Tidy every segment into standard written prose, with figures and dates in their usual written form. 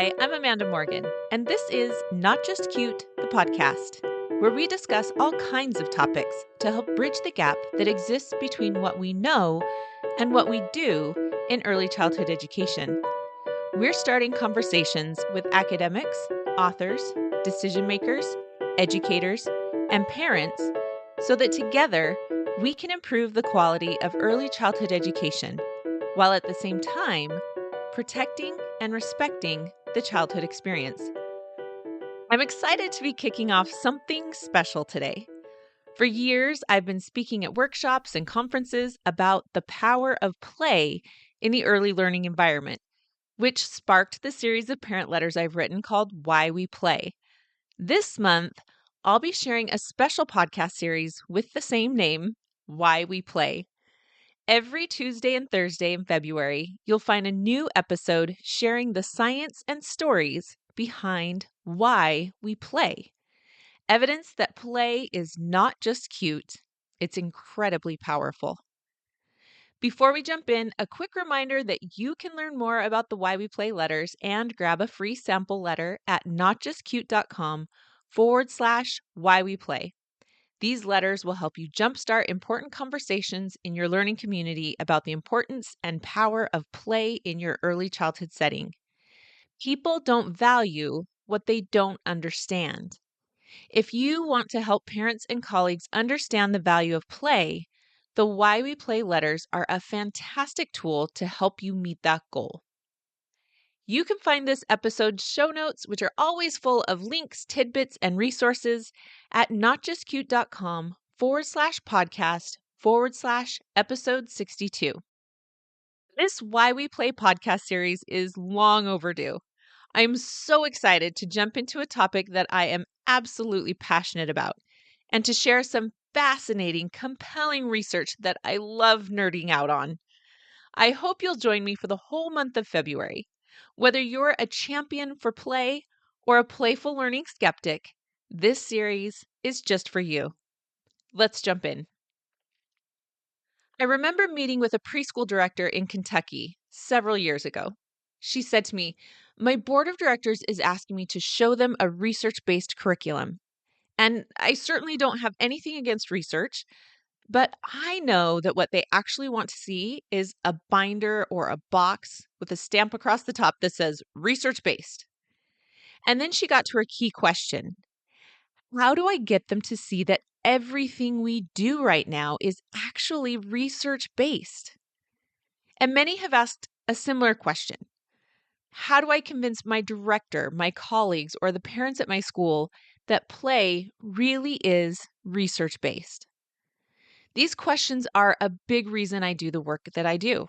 Hi, I'm Amanda Morgan, and this is Not Just Cute, the podcast, where we discuss all kinds of topics to help bridge the gap that exists between what we know and what we do in early childhood education. We're starting conversations with academics, authors, decision makers, educators, and parents so that together we can improve the quality of early childhood education while at the same time protecting and respecting the childhood experience. I'm excited to be kicking off something special today. For years, I've been speaking at workshops and conferences about the power of play in the early learning environment, which sparked the series of parent letters I've written called Why We Play. This month, I'll be sharing a special podcast series with the same name, Why We Play. Every Tuesday and Thursday in February, you'll find a new episode sharing the science and stories behind why we play. Evidence that play is not just cute, it's incredibly powerful. Before we jump in, a quick reminder that you can learn more about the Why We Play letters and grab a free sample letter at notjustcute.com/why we play. These letters will help you jumpstart important conversations in your learning community about the importance and power of play in your early childhood setting. People don't value what they don't understand. If you want to help parents and colleagues understand the value of play, the Why We Play letters are a fantastic tool to help you meet that goal. You can find this episode's show notes, which are always full of links, tidbits, and resources at notjustcute.com/podcast/episode 62. This Why We Play podcast series is long overdue. I'm so excited to jump into a topic that I am absolutely passionate about and to share some fascinating, compelling research that I love nerding out on. I hope you'll join me for the whole month of February. Whether you're a champion for play or a playful learning skeptic, this series is just for you. Let's jump in. I remember meeting with a preschool director in Kentucky several years ago. She said to me, "My board of directors is asking me to show them a research-based curriculum. And I certainly don't have anything against research, but I know that what they actually want to see is a binder or a box with a stamp across the top that says research-based." And then she got to her key question. How do I get them to see that everything we do right now is actually research-based? And many have asked a similar question. How do I convince my director, my colleagues, or the parents at my school that play really is research-based? These questions are a big reason I do the work that I do.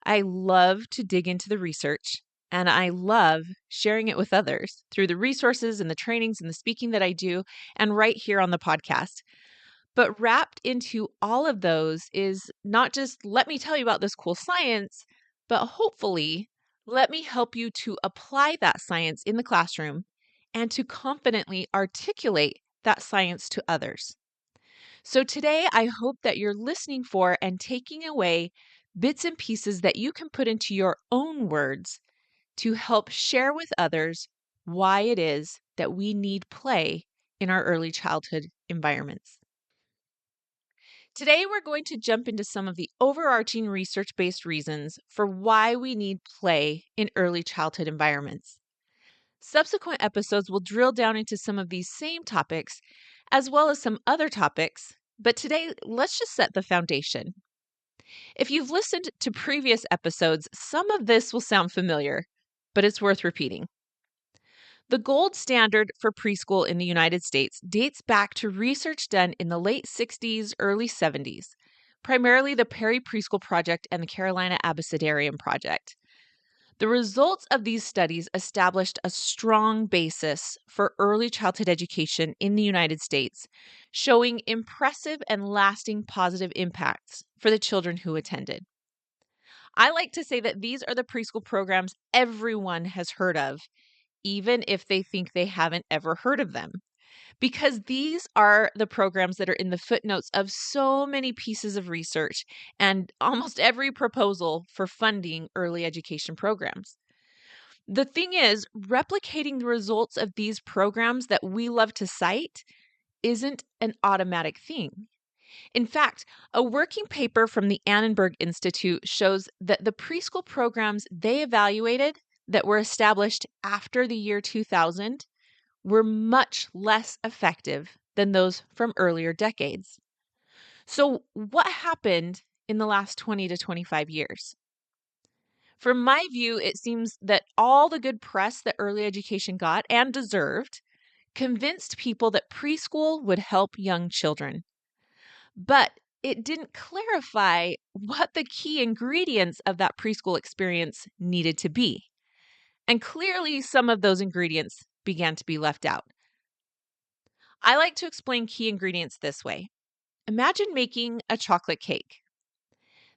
I love to dig into the research, and I love sharing it with others through the resources and the trainings and the speaking that I do, and right here on the podcast. But wrapped into all of those is not just let me tell you about this cool science, but hopefully let me help you to apply that science in the classroom and to confidently articulate that science to others. So today, I hope that you're listening for and taking away bits and pieces that you can put into your own words to help share with others why it is that we need play in our early childhood environments. Today, we're going to jump into some of the overarching research-based reasons for why we need play in early childhood environments. Subsequent episodes will drill down into some of these same topics, as well as some other topics, but today, let's just set the foundation. If you've listened to previous episodes, some of this will sound familiar, but it's worth repeating. The gold standard for preschool in the United States dates back to research done in the late 60s, early 70s, primarily the Perry Preschool Project and the Carolina Abecedarian Project. The results of these studies established a strong basis for early childhood education in the United States, showing impressive and lasting positive impacts for the children who attended. I like to say that these are the preschool programs everyone has heard of, even if they think they haven't ever heard of them, because these are the programs that are in the footnotes of so many pieces of research and almost every proposal for funding early education programs. The thing is, replicating the results of these programs that we love to cite isn't an automatic thing. In fact, a working paper from the Annenberg Institute shows that the preschool programs they evaluated that were established after the year 2000 were much less effective than those from earlier decades. So, what happened in the last 20 to 25 years? From my view, it seems that all the good press that early education got and deserved convinced people that preschool would help young children. But it didn't clarify what the key ingredients of that preschool experience needed to be. And clearly, some of those ingredients began to be left out. I like to explain key ingredients this way. Imagine making a chocolate cake.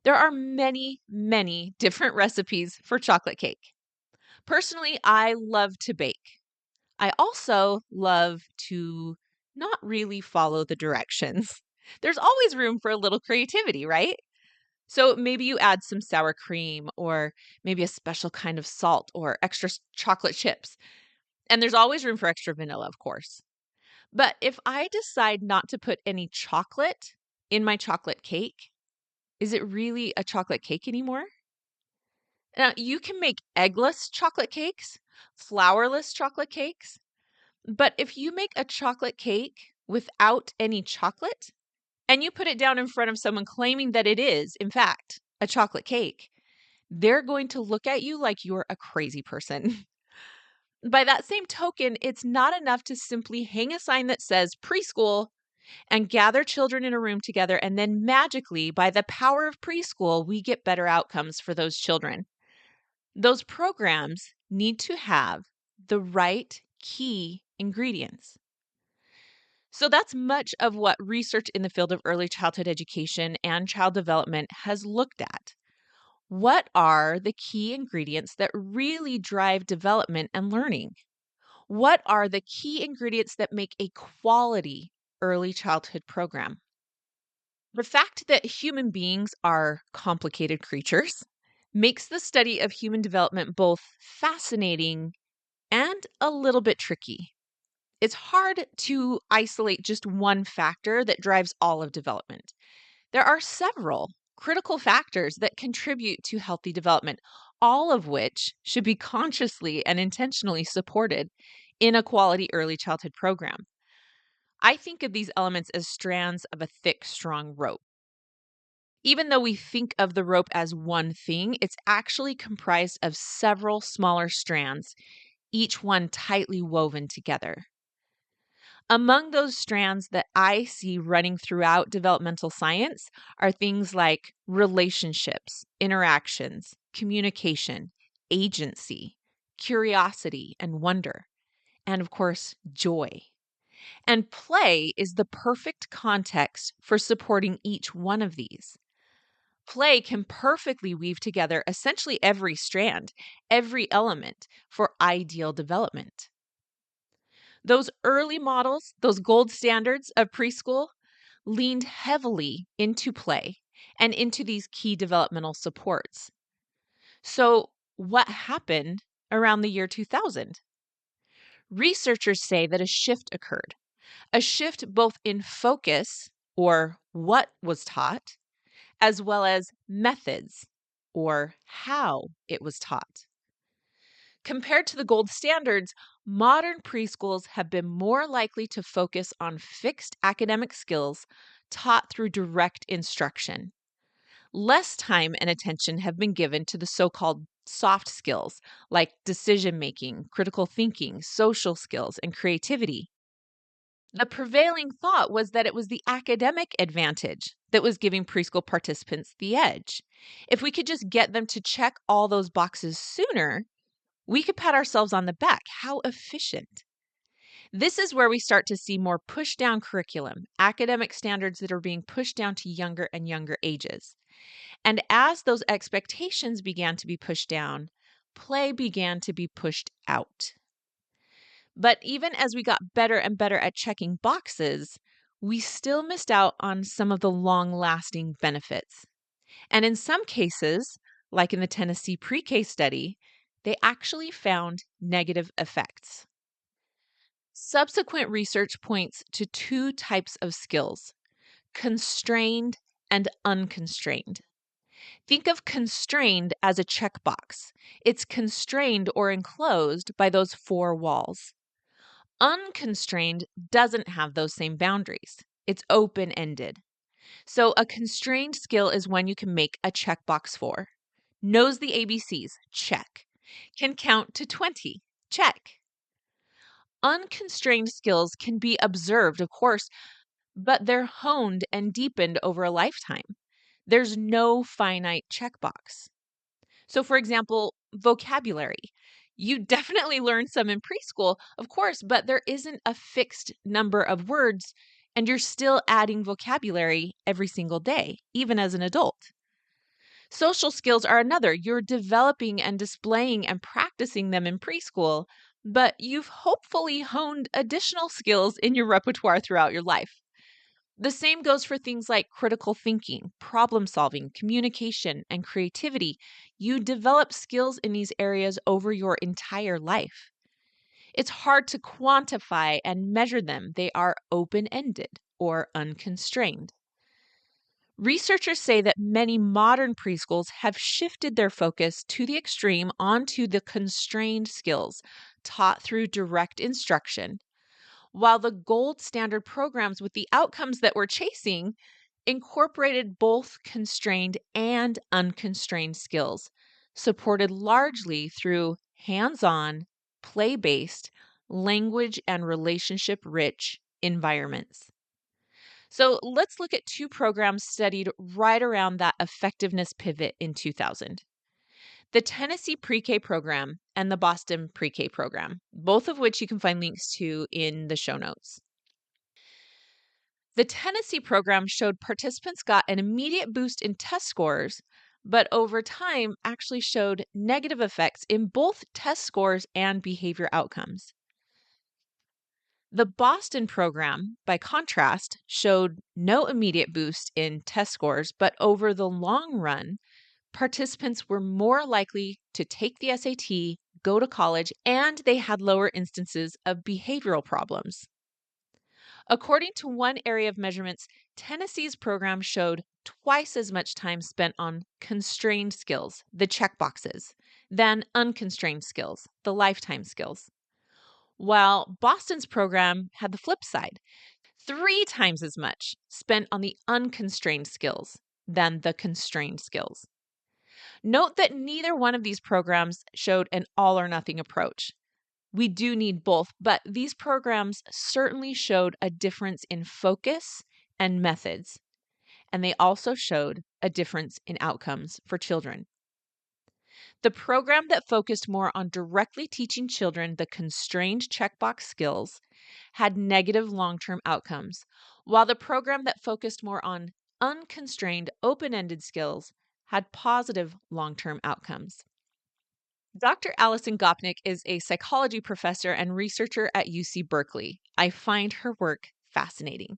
There are many, many different recipes for chocolate cake. Personally, I love to bake. I also love to not really follow the directions. There's always room for a little creativity, right? So maybe you add some sour cream or maybe a special kind of salt or extra chocolate chips. And there's always room for extra vanilla, of course. But if I decide not to put any chocolate in my chocolate cake, is it really a chocolate cake anymore? Now, you can make eggless chocolate cakes, flourless chocolate cakes, but if you make a chocolate cake without any chocolate and you put it down in front of someone claiming that it is, in fact, a chocolate cake, they're going to look at you like you're a crazy person. By that same token, it's not enough to simply hang a sign that says preschool and gather children in a room together, and then magically, by the power of preschool, we get better outcomes for those children. Those programs need to have the right key ingredients. So that's much of what research in the field of early childhood education and child development has looked at. What are the key ingredients that really drive development and learning? What are the key ingredients that make a quality early childhood program? The fact that human beings are complicated creatures makes the study of human development both fascinating and a little bit tricky. It's hard to isolate just one factor that drives all of development. There are several critical factors that contribute to healthy development, all of which should be consciously and intentionally supported in a quality early childhood program. I think of these elements as strands of a thick, strong rope. Even though we think of the rope as one thing, it's actually comprised of several smaller strands, each one tightly woven together. Among those strands that I see running throughout developmental science are things like relationships, interactions, communication, agency, curiosity, and wonder, and of course, joy. And play is the perfect context for supporting each one of these. Play can perfectly weave together essentially every strand, every element for ideal development. Those early models, those gold standards of preschool, leaned heavily into play and into these key developmental supports. So, what happened around the year 2000? Researchers say that a shift occurred, a shift both in focus, or what was taught, as well as methods, or how it was taught. Compared to the gold standards, modern preschools have been more likely to focus on fixed academic skills taught through direct instruction. Less time and attention have been given to the so-called soft skills like decision making, critical thinking, social skills, and creativity. The prevailing thought was that it was the academic advantage that was giving preschool participants the edge. If we could just get them to check all those boxes sooner, we could pat ourselves on the back. How efficient. This is where we start to see more push down curriculum, academic standards that are being pushed down to younger and younger ages. And as those expectations began to be pushed down, play began to be pushed out. But even as we got better and better at checking boxes, we still missed out on some of the long-lasting benefits. And in some cases, like in the Tennessee pre-K study, they actually found negative effects. Subsequent research points to two types of skills: constrained and unconstrained. Think of constrained as a checkbox. It's constrained or enclosed by those four walls. Unconstrained doesn't have those same boundaries. It's open-ended. So a constrained skill is one you can make a checkbox for. Knows the ABCs, check. Can count to 20, check. Unconstrained skills can be observed, of course, but they're honed and deepened over a lifetime. There's no finite checkbox. So, for example, vocabulary. You definitely learn some in preschool, of course, but there isn't a fixed number of words, and you're still adding vocabulary every single day, even as an adult. Social skills are another. You're developing and displaying and practicing them in preschool, but you've hopefully honed additional skills in your repertoire throughout your life. The same goes for things like critical thinking, problem solving, communication, and creativity. You develop skills in these areas over your entire life. It's hard to quantify and measure them. They are open-ended or unconstrained. Researchers say that many modern preschools have shifted their focus to the extreme onto the constrained skills taught through direct instruction, while the gold standard programs with the outcomes that we're chasing incorporated both constrained and unconstrained skills, supported largely through hands-on, play-based, language and relationship-rich environments. So let's look at two programs studied right around that effectiveness pivot in 2000. The Tennessee Pre-K program and the Boston Pre-K program, both of which you can find links to in the show notes. The Tennessee program showed participants got an immediate boost in test scores, but over time actually showed negative effects in both test scores and behavior outcomes. The Boston program, by contrast, showed no immediate boost in test scores, but over the long run, participants were more likely to take the SAT, go to college, and they had lower instances of behavioral problems. According to one area of measurements, Tennessee's program showed twice as much time spent on constrained skills, the checkboxes, than unconstrained skills, the lifetime skills. While Boston's program had the flip side, 3 times as much spent on the unconstrained skills than the constrained skills. Note that neither one of these programs showed an all or nothing approach. We do need both, but these programs certainly showed a difference in focus and methods, and they also showed a difference in outcomes for children. The program that focused more on directly teaching children the constrained checkbox skills had negative long-term outcomes, while the program that focused more on unconstrained, open-ended skills had positive long-term outcomes. Dr. 𝐅𝐫𝐞𝐞 is a psychology professor and researcher at UC Berkeley. I find her work fascinating.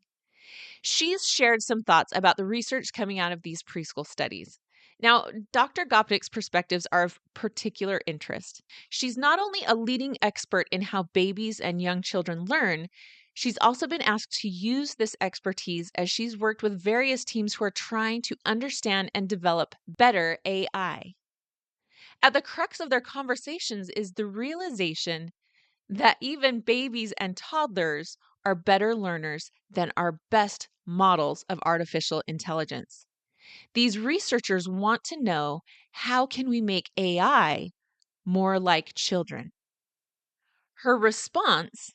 She's shared some thoughts about the research coming out of these preschool studies. Now, Dr. 𝐅𝐫𝐞𝐞's perspectives are of particular interest. She's not only a leading expert in how babies and young children learn, she's also been asked to use this expertise as she's worked with various teams who are trying to understand and develop better AI. At the crux of their conversations is the realization that even babies and toddlers are better learners than our best models of artificial intelligence. These researchers want to know, how can we make AI more like children? Her response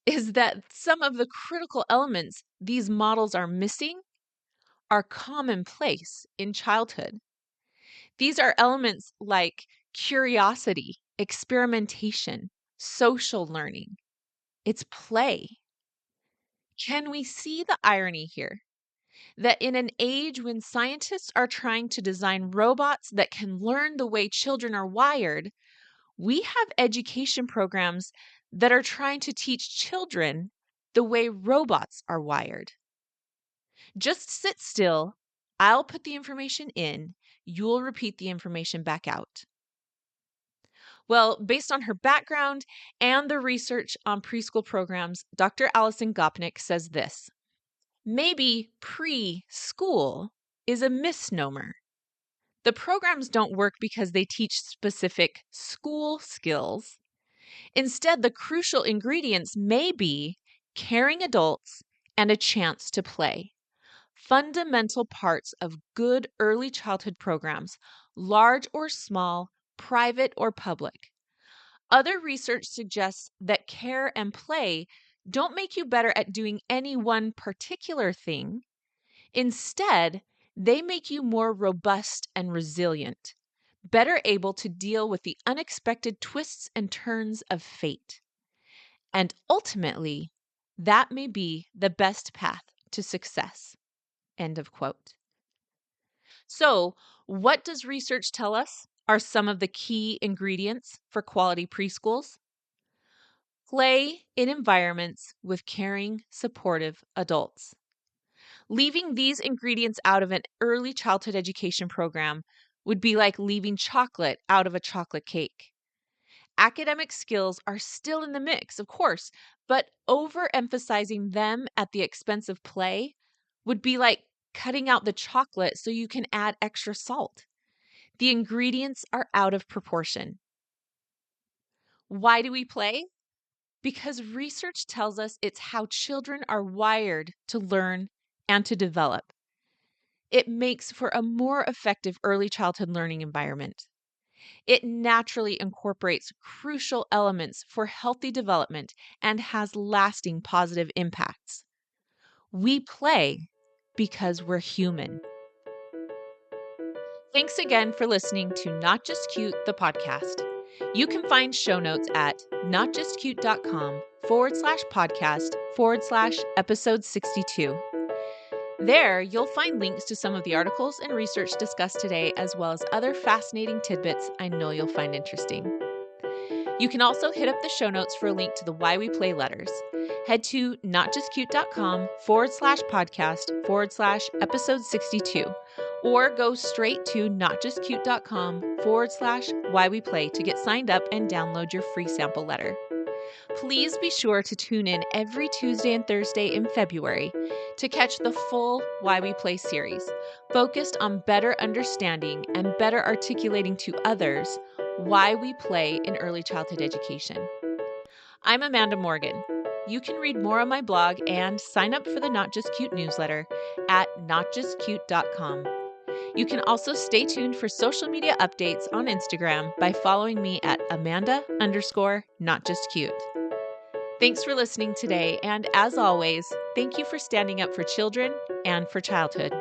is that some of the critical elements these models are missing are commonplace in childhood. These are elements like curiosity, experimentation, social learning. It's play. Can we see the irony here? That in an age when scientists are trying to design robots that can learn the way children are wired, we have education programs that are trying to teach children the way robots are wired. Just sit still. I'll put the information in. You'll repeat the information back out. Well, based on her background and the research on preschool programs, Dr. 𝐅𝐫𝐞𝐞 says this: maybe preschool is a misnomer. The programs don't work because they teach specific school skills. Instead, the crucial ingredients may be caring adults and a chance to play. Fundamental parts of good early childhood programs, large or small, private or public. Other research suggests that care and play don't make you better at doing any one particular thing. Instead, they make you more robust and resilient, better able to deal with the unexpected twists and turns of fate. And ultimately, that may be the best path to success. End of quote. So, what does research tell us are some of the key ingredients for quality preschools? Play in environments with caring, supportive adults. Leaving these ingredients out of an early childhood education program would be like leaving chocolate out of a chocolate cake. Academic skills are still in the mix, of course, but overemphasizing them at the expense of play would be like cutting out the chocolate so you can add extra salt. The ingredients are out of proportion. Why do we play? Because research tells us it's how children are wired to learn and to develop. It makes for a more effective early childhood learning environment. It naturally incorporates crucial elements for healthy development and has lasting positive impacts. We play because we're human. Thanks again for listening to Not Just Cute, the podcast. You can find show notes at notjustcute.com/podcast/episode 62. There, you'll find links to some of the articles and research discussed today, as well as other fascinating tidbits I know you'll find interesting. You can also hit up the show notes for a link to the Why We Play letters. Head to notjustcute.com/podcast/episode 62, or go straight to notjustcute.com/why we play to get signed up and download your free sample letter. Please be sure to tune in every Tuesday and Thursday in February to catch the full Why We Play series, focused on better understanding and better articulating to others why we play in early childhood education. I'm Amanda Morgan. You can read more on my blog and sign up for the Not Just Cute newsletter at notjustcute.com. You can also stay tuned for social media updates on Instagram by following me at Amanda_NotJustCute. Thanks for listening today, and as always, thank you for standing up for children and for childhood.